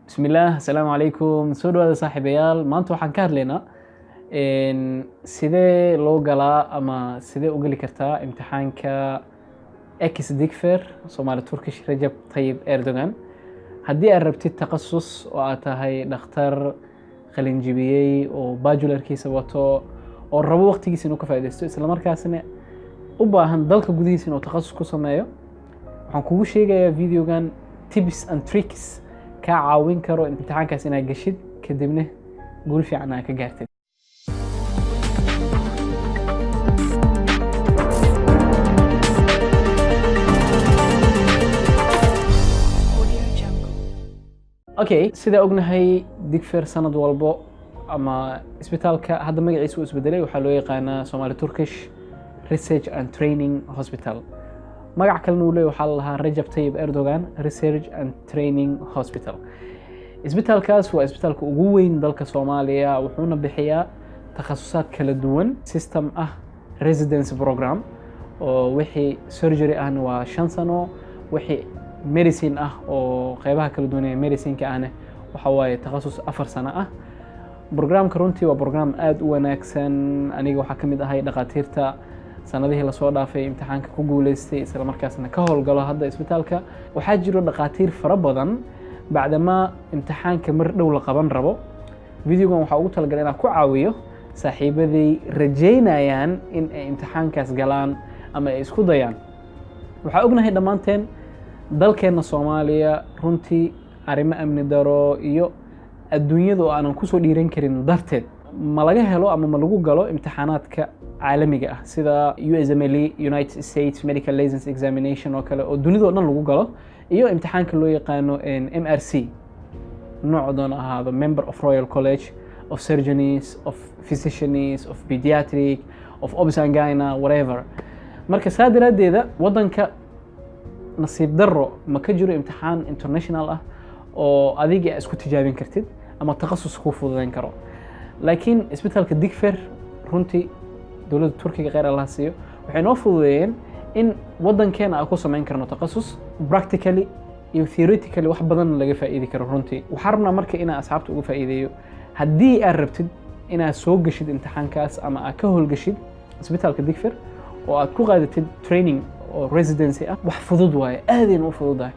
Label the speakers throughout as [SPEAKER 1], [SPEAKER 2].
[SPEAKER 1] بسم الله السلام عليكم soo dhawaada saaxiibayaal maanta waxaan ka hadlaynaa sidee loo galaa ama sidee u gali kartaa imtixaanka ex-digfer Somali Turkish Recep Tayyip Erdogan haddii aad rabtid takhasus oo aad tahay dhakhtar qalin jebiyey oo bachelorkiisa wato oo rabo waqtigiisa inuu ka faa'iideysto isla markaasna u baahan dalka gudihiisa inuu takhasus ku sameeyo waxaan kugu sheegayaa videogan tips and tricks ka caawin karo imtixaankaas inaad gashid kadibna guul fiican aad ka gaartid. Okay, sida ognahay digfer sanad walbo ama isbitaalka hadda magaciisa uu isbedelay waxaa loo yaqaanaa Somali Turkish Research and Training Hospital. magac kalena uu leeyahay waxaa la lahaa Recep Tayyip Erdogan Research and Training Hospital. Isbitaalkaas waa isbitaalka ugu weyn dalka Soomaaliya wuxuuna bixiyaa takhasusaad kala duwan system ah residency program oo wixii surgery ahna waa 5 sano wixii medicine ah oo qaybaha kala duwan ee medicine-ka ahna waxa waaye takhasus 4 sano ah. Programka runtii waa program aad u wanaagsan aniga waxaa kamid ahay dhaqaatiirta sanadihii la soo dhaafay imtixaanka ku guuleystay isla markaasna ka howlgalo hadda isbitaalka waxaa jiro dhaqaatiir fara badan bacdama imtixaanka mar dhow la qaban rabo videogan waxaa ugu talagalay inaan ku caawiyo saaxiibaday rajeynayaan in ay imtixaankaas galaan ama ay isku dayaan. waxaa ognahay dhammaanteen dalkeena Soomaaliya runtii arrimo amni daro iyo adduunyada oo aanan ku soo dhiiran karin darteed ma laga helo ama ma lagu galo imtixaanaadka caalamiga ah sida USMLE United States Medical License Examination oo kale oo dunida oo dhan lagu galo iyo imtixaanka loo yaqaano MRC noocdoon ahaado Member of Royal College of Surgeons of Physicians of Pediatric of Obs-and-Gyna whatever. marka saa daraadeeda wadanka nasiib daro ma ka jiro imtixaan international ah oo adiga isku tijaabin kartid ama takhasus ku fududeyn karo laakiin isbitaalka digfer runtii dowladda Turkiga qeyr Allah siiyo waxay noo fududeeyeen in wadankeena aan ku sameyn karno takhasus practically iyo theoretically wax badan laga faa'iidi karo runtii waxaan rabnaa marka inaan asxaabta uga faa'iideeyo haddii aad rabtid inaad soo gashid imtixaankaas ama aad ka howlgashid isbitaalka digfer oo aad ku qaadatid training oo residency ah wax fudud waaye aadayna u fududahay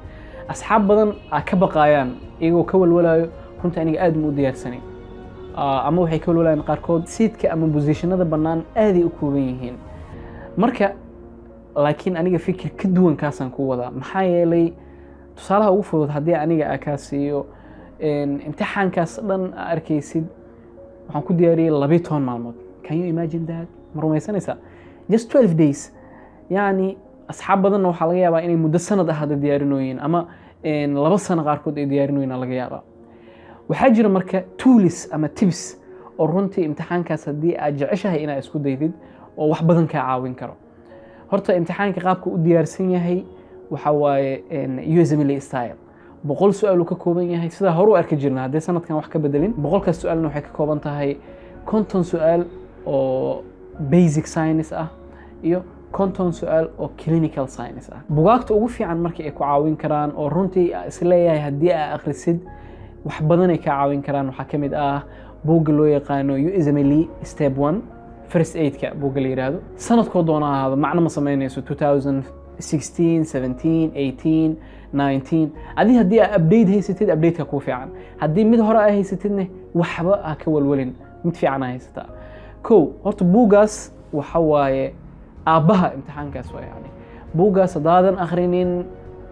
[SPEAKER 1] asxaab badan aad ka baqayaan iyagoo ka walwalayo runtii aniga aad ma u diyaarsanay ama waxay ka walwalayaan qaarkood seatka ama positionada bannaan aaday u kooban yihiin marka laakiin aniga fikir ka duwan kaasaan ku wadaa maxaa yeelay tusaalaha ugu fudud haddii aniga aan kaa siiyo imtixaankaas dhan arkaysid waxaan ku diyaariyey 12 maalmood. Can you imagine that? ma rumaysanaysaa just 12 days yani asxaab badanna waxaa laga yaabaa inay muddo sanad ah hadda diyaarinooyin ama 2 sano qaarkood ay diyaarinooyin laga yaabaa. waxaa jira marka tools ama tips oo runtii imtixaankaas haddii aad jeceshahay inaad isku daydid oo wax badan ka caawin karo. horta imtixaanka qaabka u diyaarsan yahay waxa waaye USMLE style 100 su'aal uu ka kooban yahay sida hore u arki jirnaa haddii sanadkan wax ka bedelin 100 su'aalna waxay ka kooban tahay 50 su'aal oo basic science ah iyo 50 su'aal oo clinical science ah. bugaagta ugu fiican markii ay ku caawin karaan oo runtii isleeyahay haddii aad akhrisid wax badan ay ka caawin karaan waxaa kamid ah buugga loo yaqaano USMLE Step 1 First Aid-ka buugga la yiraahdo sanadkoo doona ahaado macna ma sameynayso 2016 17 18 19 haddii aad update haysatid update-ka ku fiican haddii mid hore aad haysatidna waxba aad ka walwalin mid fiican aad haysataa. horta buuggaas waxa waaye aabaha imtixaankaas waa yani buuggaas haddaadan akhrinin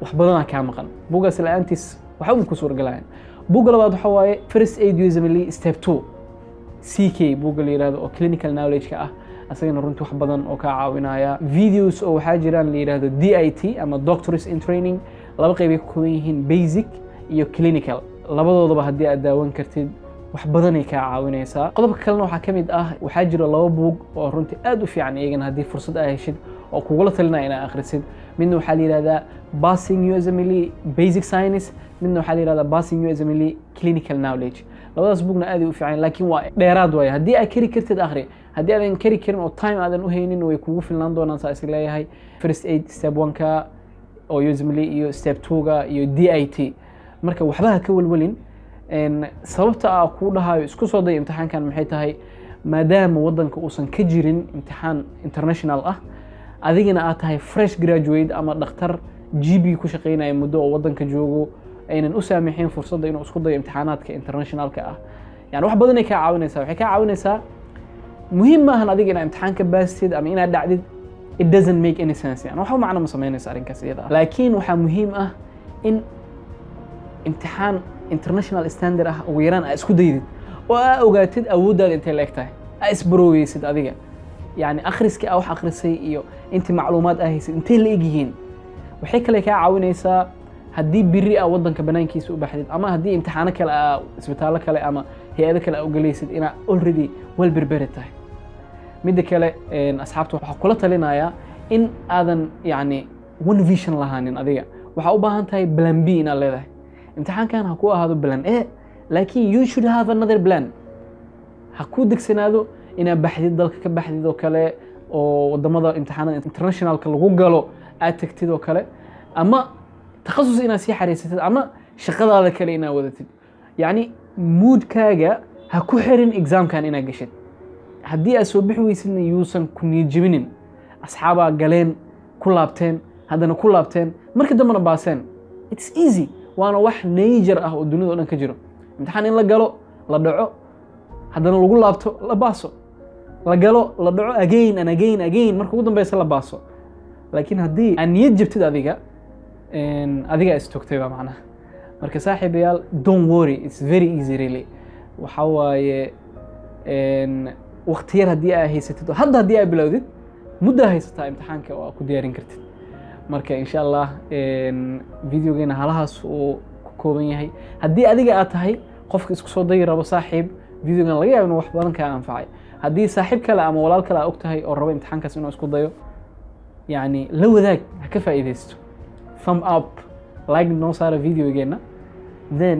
[SPEAKER 1] wax badan aa kaa maqan buuggaas la'aantiis waxa uu ku suuragalayaan. buugga labaad waxa waaye First Aid USMLE Step 2 CK buugga la yiraahdo oo clinical knowledge-ka ah asagana runtii wax badan oo ka caawinaya. videos oo waxaa jiraan la yiraahdo DIT ama Doctors in Training laba qayb ay ka kooban yihiin basic iyo clinical labadoodaba haddii aad daawan kartid wax badan ay ka caawinaysaa. qodobka kalena waxaa kamid ah waxaa jira 2 buug oo runtii aad u fiican iyagana haddii fursad aad heshid oo kugula talinaya inaad akhrisid midna waxaa la yiraahdaa Passing USMLE Basic Science midna waxaa la yiraahdaa Passing USMLE Clinical Knowledge. labadaas buugna aad u fiican laakiin waa dheeraad waaye haddii aad kari kartid akhri haddii aadan kari karin oo time aadan u haynin way kugu filnaan doonaan saa isla leeyahay First Aid Step 1ka oo USMLE iyo Step 2ga iyo DIT marka waxba ka walwalin sababta aan kuu dhahayo isku soo day imtixaankan maxay tahay maadaama waddanka uusan ka jirin imtixaan international ah adigana aad tahay fresh graduate ama dhakhtar GB ku shaqeynaya muddo oo waddanka joogo aynan u saamaxeen fursadda inuu isku dayo imtixaanaadka internationalka ah yani wax badan ay ka caawinaysaa waxay ka caawinaysaa muhiim ma ahan adiga inaad imtixaan ka baastid ama inaad dhacdid it doesn't make any sense yani waxa macno ma sameynaysa arrinkaas iyada laakiin waxaa muhiim ah in imtixaan international standard ah ugu yaraan aad isku daydid oo aad ogaatid awooddaada intay la eg tahay aad isbarooyeysid adiga yani akhriska aad wax akhrisay iyo intii macluumaad aad haysid intay la eg yihiin waxay kale kaa caawinaysaa haddii biri aad waddanka banaankiisa u baxdid ama haddii imtixaano kale aad isbitaallo kale ama hay-ado kale aad u galaysid inaad already well prepared tahay midda kale asxaabta waxaa kula talinayaa in aadan yani one vision lahaanin adiga waxaa u baahan tahay plan B inaad leedahay imtixaankan ha ku ahaado plan A laakiin you should have another plan ha ku degsanaado inaad baxdid dalka ka baxdid oo kale oo wadamada imtixaanada internationalka lagu galo aad tagtid oo kale ama takhasus inaad sii xariisatid ama shaqadaada kale inaad wadatid yani moodkaaga ha ku xirin examkan inaad gashid haddii aad soo bixi weysidna yuusan ku niyad jebinin asxaabaa galeen ku laabteen haddana ku laabteen marka dambena baaseen it's easy waana wax nature ah oo dunida oo dhan ka jiro imtixaan in la galo la dhaco haddana lagu laabto la baaso la galo la dhaco again and again again marka ugu dambeysa la baaso laakiin haddii aan niyad jabtid adiga istogtay baa macnaha marka saaxiibayaal don't worry it's very easy really waxa waaye waqti yar haddii aad haysatid hadda haddii aad bilowdid muddo haysataa imtixaanka oo aad ku diyaarin kartid marka insha Allah videogeena halahaas uu ku kooban yahay haddii adiga aad tahay qofka isku soo dayi rabo saaxiib videogan laga yaabo inuu wax badan kaa anfacay haddii saaxiib kale ama walaal kale aad og tahay oo rabo imtixaankaas inuu isku dayo يعني لو ذاك هكفى إيديستو thumb up like نو صار فيديو جينا then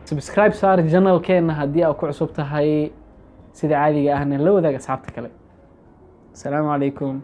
[SPEAKER 1] subscribe صار channel كينا هدي أو كعصبتها هاي سيدي عادي أهنا لو ذاك أصحابتك عليه السلام عليكم